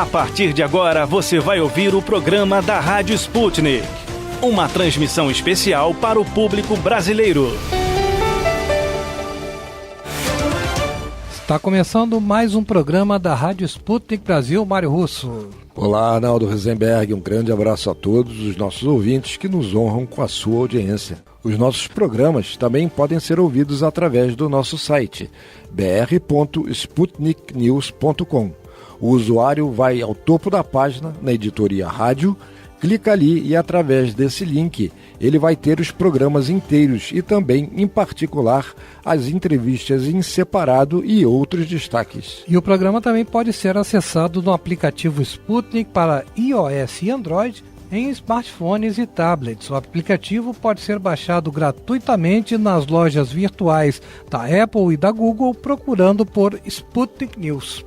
A partir de agora, você vai ouvir o programa da Rádio Sputnik. Uma transmissão especial para o público brasileiro. Está começando mais um programa da Rádio Sputnik Brasil, Mário Russo. Olá, Arnaldo Rosenberg, um grande abraço a todos os nossos ouvintes que nos honram com a sua audiência. Os nossos programas também podem ser ouvidos através do nosso site, br.sputniknews.com. O usuário vai ao topo da página, na editoria Rádio, clica ali e através desse link ele vai ter os programas inteiros e também, em particular, as entrevistas em separado e outros destaques. E o programa também pode ser acessado no aplicativo Sputnik para iOS e Android em smartphones e tablets. O aplicativo pode ser baixado gratuitamente nas lojas virtuais da Apple e da Google procurando por Sputnik News.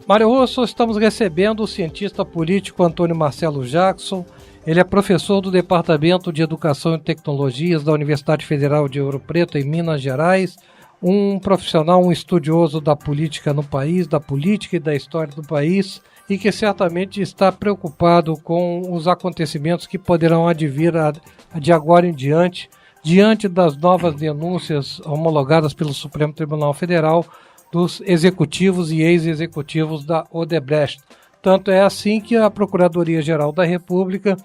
Mário Russo, estamos recebendo o cientista político Antônio Marcelo Jackson. Ele é professor do Departamento de Educação e Tecnologias da Universidade Federal de Ouro Preto, em Minas Gerais. Um profissional, um estudioso da política no país, da política e da história do país, e que certamente está preocupado com os acontecimentos que poderão advir de agora em diante das novas denúncias homologadas pelo Supremo Tribunal Federal dos executivos e ex-executivos da Odebrecht. Tanto é assim que a Procuradoria-Geral da República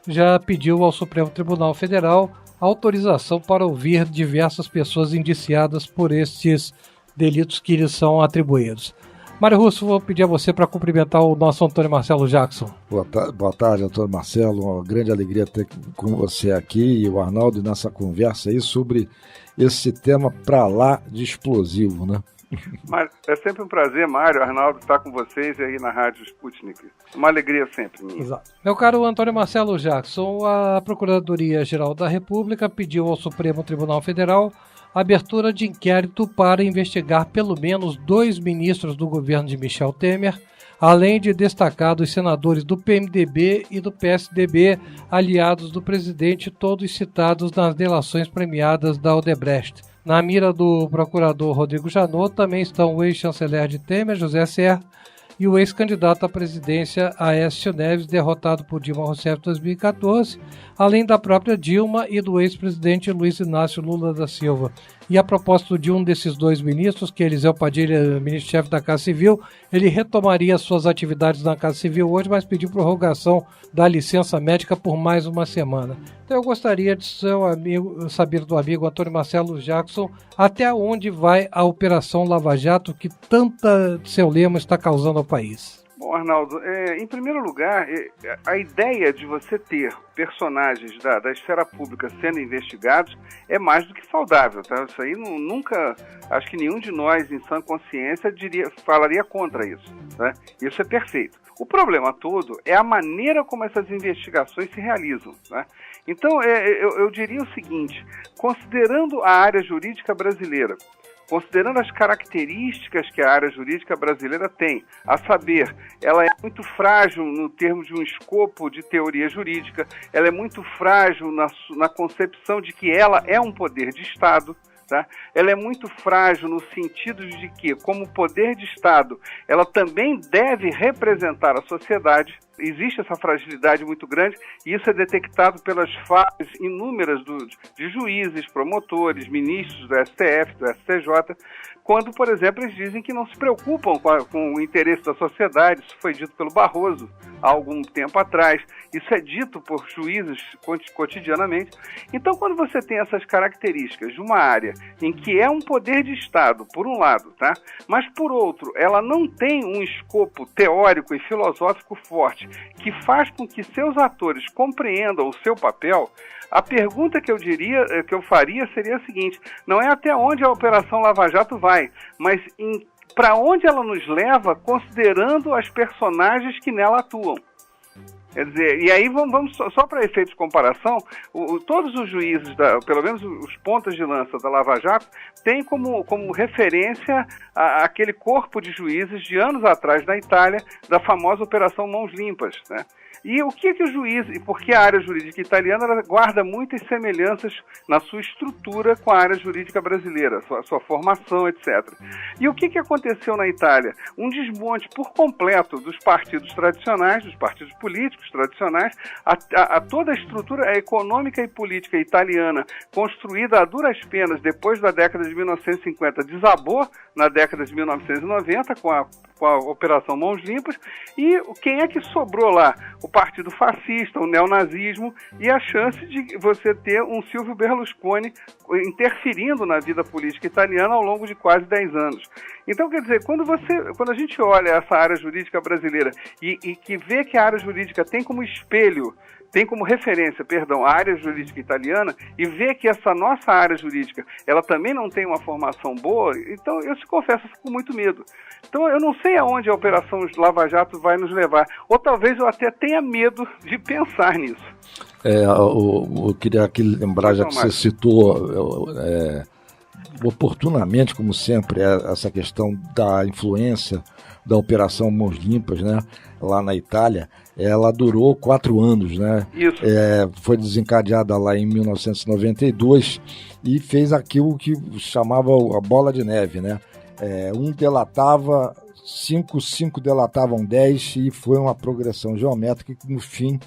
já pediu ao Supremo Tribunal Federal autorização para ouvir diversas pessoas indiciadas por estes delitos que lhes são atribuídos. Mário Russo, vou pedir a você para cumprimentar o nosso Antônio Marcelo Jackson. Boa tarde, Antônio Marcelo. Uma grande alegria ter com você aqui e o Arnaldo nessa conversa aí sobre esse tema para lá de explosivo, né? É sempre um prazer, Mário, Arnaldo, estar com vocês aí na Rádio Sputnik. Uma alegria sempre minha. Exato. Meu caro Antônio Marcelo Jackson, a Procuradoria-Geral da República pediu ao Supremo Tribunal Federal a abertura de inquérito para investigar pelo menos 2 ministros do governo de Michel Temer, além de destacados senadores do PMDB e do PSDB, aliados do presidente, todos citados nas delações premiadas da Odebrecht. Na mira do procurador Rodrigo Janot também estão o ex-chanceler de Temer, José Serra, e o ex-candidato à presidência, Aécio Neves, derrotado por Dilma Rousseff em 2014, além da própria Dilma e do ex-presidente Luiz Inácio Lula da Silva. E a propósito de um desses 2 ministros, que é Eliseu Padilha, ministro-chefe da Casa Civil, ele retomaria suas atividades na Casa Civil hoje, mas pediu prorrogação da licença médica por mais uma semana. Então eu gostaria de saber do amigo Antônio Marcelo Jackson até onde vai a Operação Lava Jato que tanta celeuma está causando ao país. Bom, Arnaldo, em primeiro lugar, a ideia de você ter personagens da esfera pública sendo investigados é mais do que saudável, tá? Isso aí nunca, acho que nenhum de nós em sã consciência falaria contra isso, né? Isso é perfeito. O problema todo é a maneira como essas investigações se realizam, né? Então, eu diria o seguinte, considerando a área jurídica brasileira, considerando as características que a área jurídica brasileira tem, a saber, ela é muito frágil no termo de um escopo de teoria jurídica, ela é muito frágil na concepção de que ela é um poder de Estado, tá? Ela é muito frágil no sentido de que, como poder de Estado, ela também deve representar a sociedade. Existe essa fragilidade muito grande e isso é detectado pelas falhas inúmeras de juízes, promotores, ministros do STF, do STJ, quando, por exemplo, eles dizem que não se preocupam com o interesse da sociedade. Isso foi dito pelo Barroso há algum tempo atrás. Isso é dito por juízes cotidianamente. Então, quando você tem essas características de uma área em que é um poder de Estado, por um lado, tá? Mas, por outro, ela não tem um escopo teórico e filosófico forte que faz com que seus atores compreendam o seu papel, a pergunta que eu faria seria a seguinte: não é até onde a Operação Lava Jato vai, mas para onde ela nos leva, considerando as personagens que nela atuam. Quer dizer, e aí vamos só para efeitos de comparação, todos os juízes, pelo menos os pontas de lança da Lava Jato, têm como referência aquele corpo de juízes de anos atrás na Itália, da famosa Operação Mãos Limpas, né? E o que o juiz, porque a área jurídica italiana ela guarda muitas semelhanças na sua estrutura com a área jurídica brasileira, sua formação, etc. E o que aconteceu na Itália? Um desmonte por completo dos partidos tradicionais, dos partidos políticos tradicionais, a toda a estrutura econômica e política italiana, construída a duras penas depois da década de 1950, desabou na década de 1990 com a Operação Mãos Limpas. E quem é que sobrou lá? O Partido Fascista, o neonazismo e a chance de você ter um Silvio Berlusconi interferindo na vida política italiana ao longo de quase 10 anos. Então, quer dizer, quando a gente olha essa área jurídica brasileira e que vê que a área jurídica tem como espelho, tem como referência, a área jurídica italiana, e vê que essa nossa área jurídica, ela também não tem uma formação boa, então eu, se confesso, fico com muito medo. Então eu não sei aonde a Operação Lava Jato vai nos levar, ou talvez eu até tenha medo de pensar nisso. Eu queria aqui lembrar, já que você citou oportunamente, como sempre, essa questão da influência da Operação Mãos Limpas, né, lá na Itália. Ela durou 4 anos, né? Isso. Foi desencadeada lá em 1992 e fez aquilo que chamava a bola de neve, né? Um delatava 5, 5 delatavam 10 e foi uma progressão geométrica que, no fim,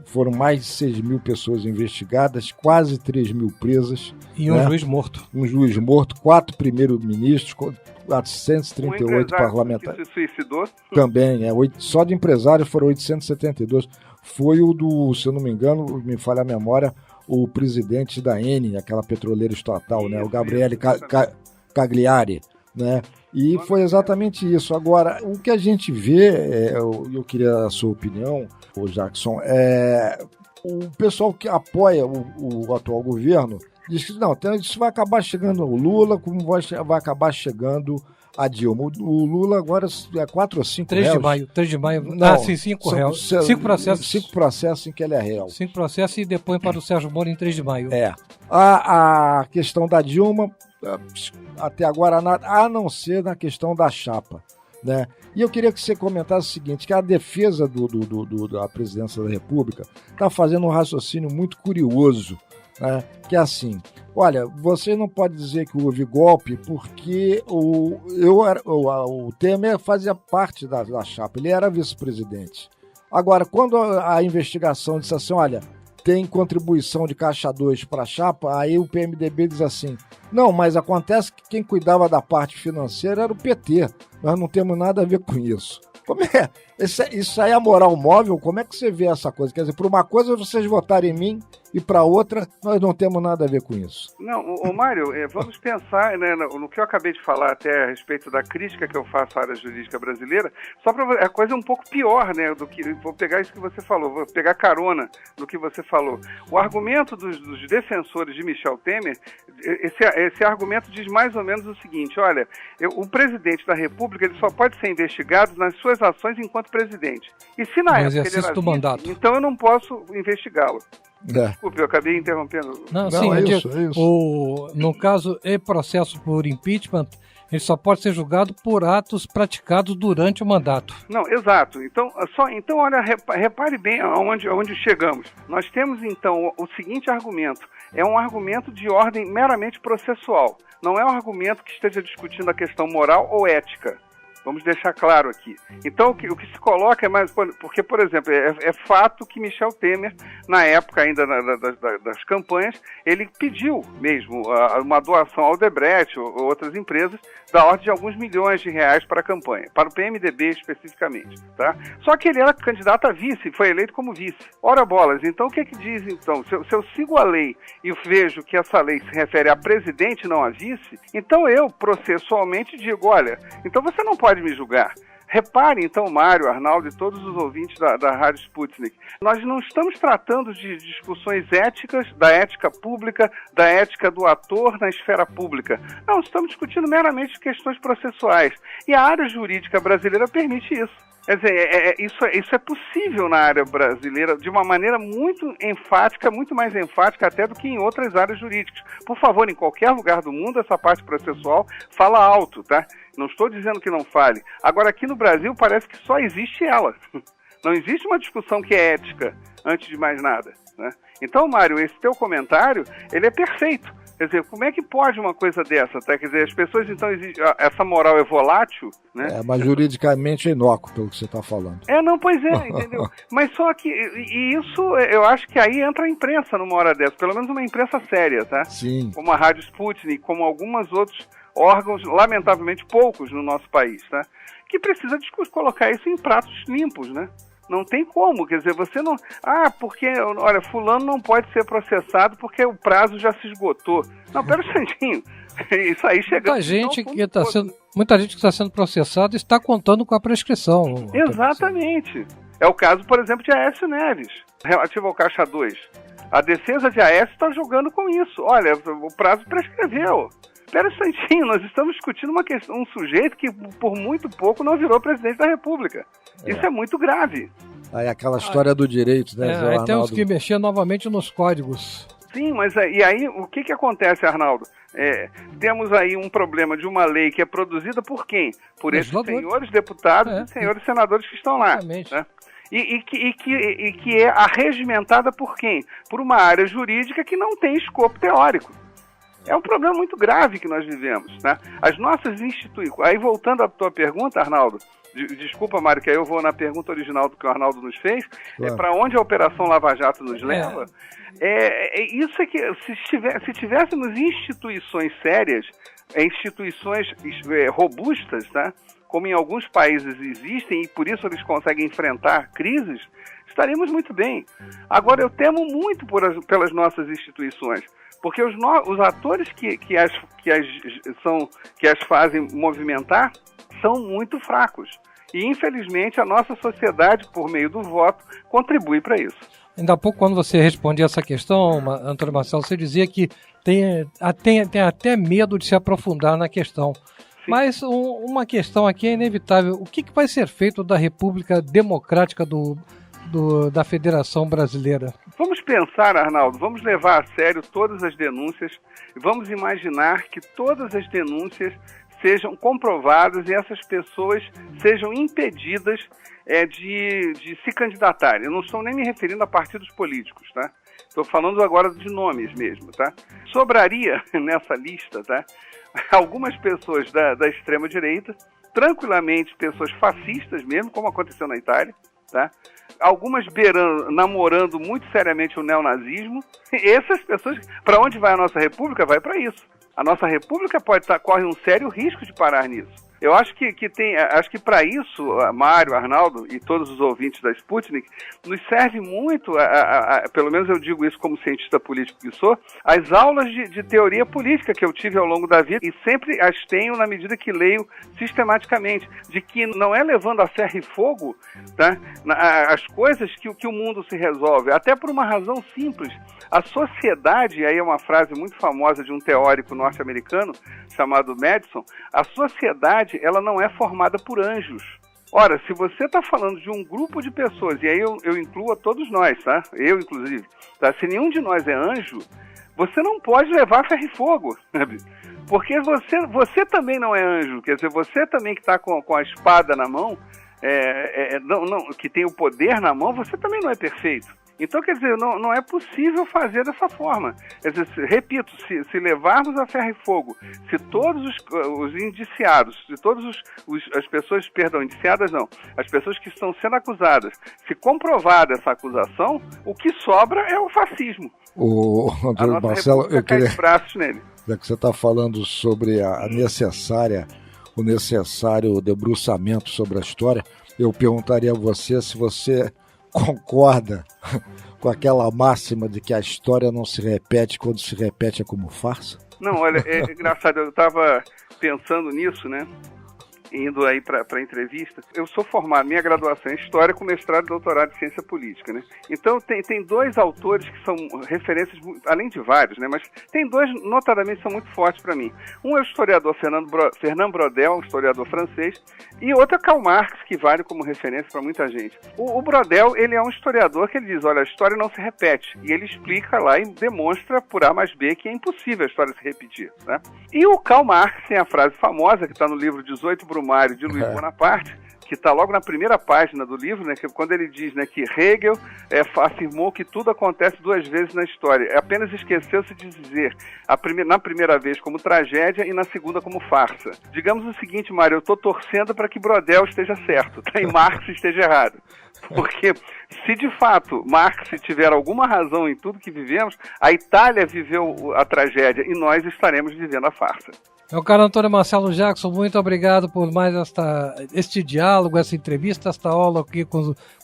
foram mais de 6 mil pessoas investigadas, quase 3 mil presas. E um juiz morto. Um juiz morto, 4 primeiros-ministros, 438 parlamentares. Que se suicidou. Também, só de empresários foram 872. Foi o do, se eu não me engano, me falha a memória, o presidente da Eni, aquela petroleira estatal, né? O Gabriele Cagliari, né? E foi exatamente isso. Agora, o que a gente vê, eu queria a sua opinião, Jackson, o pessoal que apoia o atual governo diz que não, isso vai acabar chegando o Lula, como vai acabar chegando a Dilma. O Lula agora é 4 ou 5 réus. 3 de maio. Não, sim, 5 réus. 5 processos. 5 processos em que ele é réu. 5 processos e depois para o Sérgio Moro em 3 de maio. A questão da Dilma, até agora nada, a não ser na questão da chapa, né? E eu queria que você comentasse o seguinte, que a defesa da presidência da República está fazendo um raciocínio muito curioso, né? Que é assim, olha, você não pode dizer que houve golpe porque o Temer fazia parte da chapa, ele era vice-presidente. Agora, quando a investigação disse assim, olha, tem contribuição de Caixa 2 para a chapa, aí o PMDB diz assim, não, mas acontece que quem cuidava da parte financeira era o PT, nós não temos nada a ver com isso. Como é? Isso aí é a moral móvel? Como é que você vê essa coisa? Quer dizer, por uma coisa vocês votaram em mim e para outra nós não temos nada a ver com isso. Não, Mário, vamos pensar, né, no que eu acabei de falar até a respeito da crítica que eu faço à área jurídica brasileira, só para a coisa é um pouco pior, né, do que, vou pegar isso que você falou, vou pegar carona do que você falou. O argumento dos defensores de Michel Temer, esse argumento diz mais ou menos o seguinte, olha, o presidente da República ele só pode ser investigado nas suas ações enquanto presidente. E se na época ele era vice, então eu não posso investigá-lo. Desculpe, eu acabei interrompendo. Não, sim, é isso. No caso, processo por impeachment, ele só pode ser julgado por atos praticados durante o mandato. Não, exato. Então olha, repare bem aonde chegamos. Nós temos, então, o seguinte argumento. É um argumento de ordem meramente processual. Não é um argumento que esteja discutindo a questão moral ou ética. Vamos deixar claro aqui. Então, o que se coloca é mais... Porque, por exemplo, é fato que Michel Temer, na época ainda das campanhas, ele pediu mesmo uma doação ao Odebrecht ou outras empresas da ordem de alguns milhões de reais para a campanha, para o PMDB especificamente. Tá? Só que ele era candidato a vice, foi eleito como vice. Ora bolas, então o que diz então? Se eu sigo a lei e vejo que essa lei se refere a presidente, não a vice, então eu processualmente digo, olha, então você não pode me julgar. Repare, então, Mário, Arnaldo e todos os ouvintes da Rádio Sputnik, nós não estamos tratando de discussões éticas, da ética pública, da ética do ator na esfera pública. Não, estamos discutindo meramente questões processuais. E a área jurídica brasileira permite isso. Quer dizer, isso é possível na área brasileira de uma maneira muito enfática, muito mais enfática até do que em outras áreas jurídicas. Por favor, em qualquer lugar do mundo, essa parte processual fala alto, tá? Não estou dizendo que não fale. Agora, aqui no Brasil, parece que só existe ela. Não existe uma discussão que é ética, antes de mais nada, né? Então, Mário, esse teu comentário, ele é perfeito. Quer dizer, como é que pode uma coisa dessa? Tá? Quer dizer, as pessoas, então, essa moral é volátil, né? Mas juridicamente é inócuo, pelo que você está falando. Não, pois é, entendeu? Mas só que, e isso, eu acho que aí entra a imprensa numa hora dessa, pelo menos uma imprensa séria, tá? Sim. Como a Rádio Sputnik, como alguns outros órgãos, lamentavelmente poucos no nosso país, tá? Que precisa colocar isso em pratos limpos, né? Não tem como, quer dizer, você não... porque, olha, fulano não pode ser processado porque o prazo já se esgotou. Não, pera um instantinho. Isso aí chega... Muita gente que está sendo processada está contando com a prescrição. Exatamente. É o caso, por exemplo, de Aécio Neves, relativo ao Caixa 2. A defesa de Aécio está jogando com isso. Olha, o prazo prescreveu. Espera um instantinho, nós estamos discutindo um sujeito que por muito pouco não virou presidente da República. Isso é muito grave. Aí aquela história do direito, né? Aí temos que mexer novamente nos códigos. Sim, mas e aí o que acontece, Arnaldo? Temos aí um problema de uma lei que é produzida por quem? Por esses senhores deputados e senhores senadores que estão lá. Né? E que é arregimentada por quem? Por uma área jurídica que não tem escopo teórico. É um problema muito grave que nós vivemos, né? As nossas instituições... Aí, voltando à tua pergunta, Arnaldo, desculpa, Mário, que aí eu vou na pergunta original do que o Arnaldo nos fez, claro. Para onde a Operação Lava Jato nos leva, isso é que, se tivéssemos instituições sérias, instituições robustas, tá? Como em alguns países existem, e por isso eles conseguem enfrentar crises, estaríamos muito bem. Agora, eu temo muito pelas nossas instituições, porque os atores que as fazem movimentar são muito fracos. E, infelizmente, a nossa sociedade, por meio do voto, contribui para isso. Ainda há pouco, quando você respondia essa questão, Antônio Marcelo, você dizia que tem até medo de se aprofundar na questão. Sim. Mas uma questão aqui é inevitável. O que vai ser feito da República Democrática da Federação Brasileira? Vamos pensar, Arnaldo, vamos levar a sério todas as denúncias e vamos imaginar que todas as denúncias sejam comprovadas e essas pessoas sejam impedidas de se candidatarem. Eu não estou nem me referindo a partidos políticos, tá? Estou falando agora de nomes mesmo, tá? Sobraria nessa lista, tá? Algumas pessoas da extrema-direita, tranquilamente pessoas fascistas mesmo, como aconteceu na Itália, tá? Algumas namorando muito seriamente o neonazismo. E essas pessoas, para onde vai a nossa república? Vai para isso. A nossa república corre um sério risco de parar nisso. Eu acho que para isso, Mário, Arnaldo e todos os ouvintes da Sputnik, nos serve muito, pelo menos eu digo isso como cientista político que sou, as aulas de teoria política que eu tive ao longo da vida e sempre as tenho na medida que leio sistematicamente, de que não é levando a ferro e fogo, tá, as coisas que o mundo se resolve, até por uma razão simples. A sociedade, aí é uma frase muito famosa de um teórico norte-americano chamado Madison, a sociedade ela não é formada por anjos. Ora, se você está falando de um grupo de pessoas, e aí eu incluo a todos nós, tá? Eu, inclusive, tá? Se nenhum de nós é anjo, você não pode levar ferro e fogo, sabe? Porque você também não é anjo, quer dizer, você também que está com a espada na mão, que tem o poder na mão, você também não é perfeito. Então, quer dizer, não é possível fazer dessa forma. Quer dizer, repito, se levarmos a ferro e fogo, se todos os indiciados, se todas as pessoas, indiciadas não, as pessoas que estão sendo acusadas, se comprovada essa acusação, o que sobra é o fascismo. O Antônio Marcelo, eu queria... braços nele. Já que você está falando sobre o necessário debruçamento sobre a história, eu perguntaria a você se você concorda com aquela máxima de que a história não se repete, quando se repete é como farsa? Não, olha, é engraçado, eu estava pensando nisso, né? Indo aí para a entrevista. Eu sou formado, minha graduação em História com mestrado e doutorado em Ciência Política, né? Então tem dois autores que são referências, além de vários, né? Mas tem dois, notadamente, são muito fortes para mim. Um é o historiador Fernand Braudel, um historiador francês, e outro é Karl Marx, que vale como referência para muita gente. O Braudel, ele é um historiador que ele diz, olha, a história não se repete. E ele explica lá e demonstra por A mais B que é impossível a história se repetir, né? E o Karl Marx tem a frase famosa, que está no livro 18 Brumário, de Luiz Bonaparte, que está logo na primeira página do livro, né, que quando ele diz, né, que Hegel afirmou que tudo acontece 2 vezes na história. Apenas esqueceu-se de dizer na primeira vez como tragédia e na segunda como farsa. Digamos o seguinte, Mário, eu estou torcendo para que Brodel esteja certo, tá? E Marx esteja errado. Porque se de fato Marx tiver alguma razão em tudo que vivemos, a Itália viveu a tragédia e nós estaremos vivendo a farsa. Meu caro Antônio Marcelo Jackson, muito obrigado por mais este diálogo, essa entrevista, esta aula aqui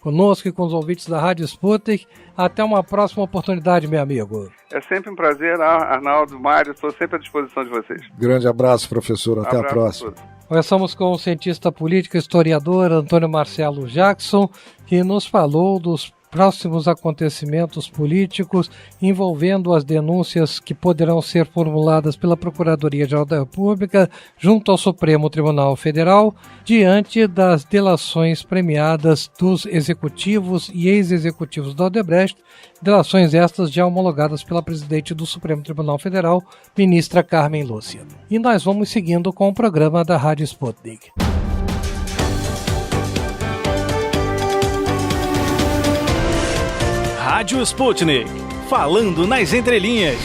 conosco e com os ouvintes da Rádio Sputnik. Até uma próxima oportunidade, meu amigo. É sempre um prazer, Arnaldo, Mário, estou sempre à disposição de vocês. Grande abraço, professor. Até a próxima. Conversamos com o cientista político e historiador Antônio Marcelo Jackson, que nos falou dos próximos acontecimentos políticos envolvendo as denúncias que poderão ser formuladas pela Procuradoria-Geral da República junto ao Supremo Tribunal Federal diante das delações premiadas dos executivos e ex-executivos da Odebrecht, delações estas já homologadas pela presidente do Supremo Tribunal Federal, ministra Carmen Lúcia. E nós vamos seguindo com o programa da Rádio Sputnik. Rádio Sputnik, falando nas entrelinhas.